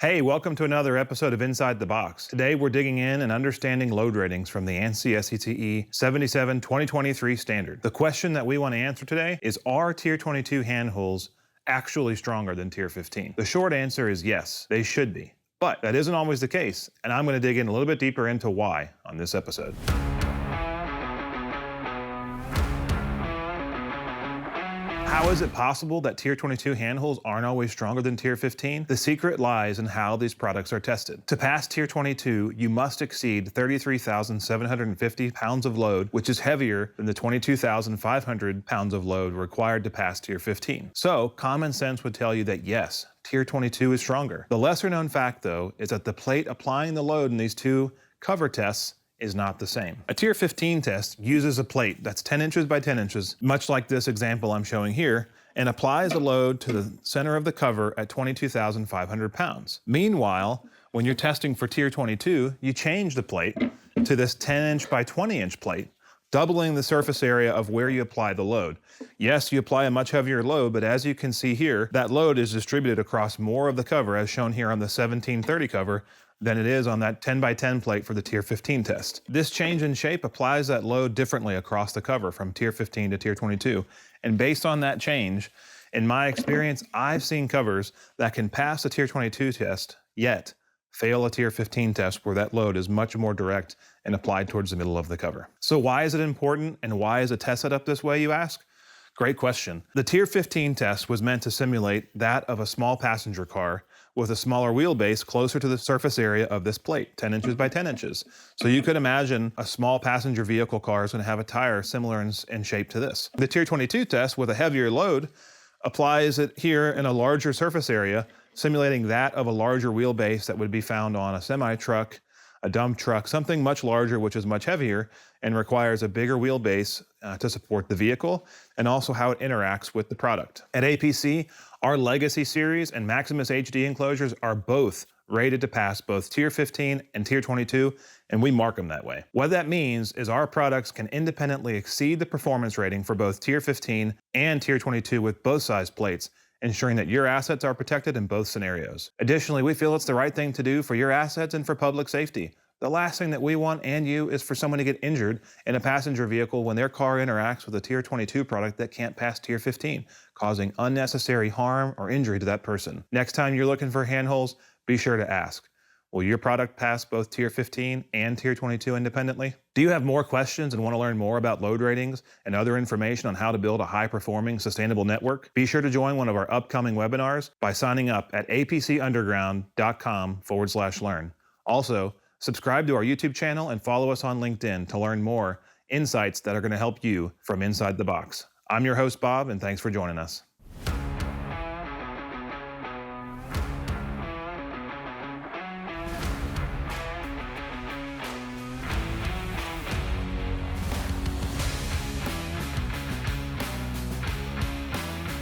Hey, welcome to another episode of Inside the Box. Today we're digging in and understanding load ratings from the ANSI SCTE 77-2023 standard. The question that we want to answer today is, are Tier 22 handholds actually stronger than Tier 15? The short answer is yes, they should be. But that isn't always the case, and I'm going to dig in a little bit deeper into why on this episode. How is it possible that Tier 22 handholds aren't always stronger than Tier 15? The secret lies in how these products are tested. To pass Tier 22, you must exceed 33,750 pounds of load, which is heavier than the 22,500 pounds of load required to pass Tier 15. So, common sense would tell you that yes, Tier 22 is stronger. The lesser known fact, though, is that the plate applying the load in these two cover tests is not the same. A Tier 15 test uses a plate that's 10 inches by 10 inches, much like this example I'm showing here, and applies a load to the center of the cover at 22,500 pounds. Meanwhile, when you're testing for Tier 22, you change the plate to this 10 inch by 20 inch plate, doubling the surface area of where you apply the load. Yes, you apply a much heavier load, but as you can see here, that load is distributed across more of the cover, as shown here on the 1730 cover, than it is on that 10 by 10 plate for the Tier 15 test. This change in shape applies that load differently across the cover from Tier 15 to Tier 22. And based on that change, in my experience, I've seen covers that can pass a Tier 22 test, yet fail a Tier 15 test where that load is much more direct and applied towards the middle of the cover. So why is it important, and why is a test set up this way, you ask? Great question. The Tier 15 test was meant to simulate that of a small passenger car with a smaller wheelbase closer to the surface area of this plate, 10 inches by 10 inches. So you could imagine a small passenger vehicle car is going to have a tire similar in shape to this. The Tier 22 test with a heavier load applies it here in a larger surface area, simulating that of a larger wheelbase that would be found on a semi-truck, a dump truck, something much larger, which is much heavier and requires a bigger wheelbase to support the vehicle, and also how it interacts with the product. At APC, our Legacy Series and Maximus HD enclosures are both rated to pass both Tier 15 and Tier 22, and we mark them that way. What that means is our products can independently exceed the performance rating for both Tier 15 and Tier 22 with both size plates, ensuring that your assets are protected in both scenarios. Additionally, we feel it's the right thing to do for your assets and for public safety. The last thing that we want and you is for someone to get injured in a passenger vehicle when their car interacts with a Tier 22 product that can't pass Tier 15, causing unnecessary harm or injury to that person. Next time you're looking for handholds, be sure to ask, will your product pass both Tier 15 and Tier 22 independently? Do you have more questions and want to learn more about load ratings and other information on how to build a high-performing, sustainable network? Be sure to join one of our upcoming webinars by signing up at apcunderground.com/learn. Also, subscribe to our YouTube channel and follow us on LinkedIn to learn more insights that are going to help you from inside the box. I'm your host, Bob, and thanks for joining us.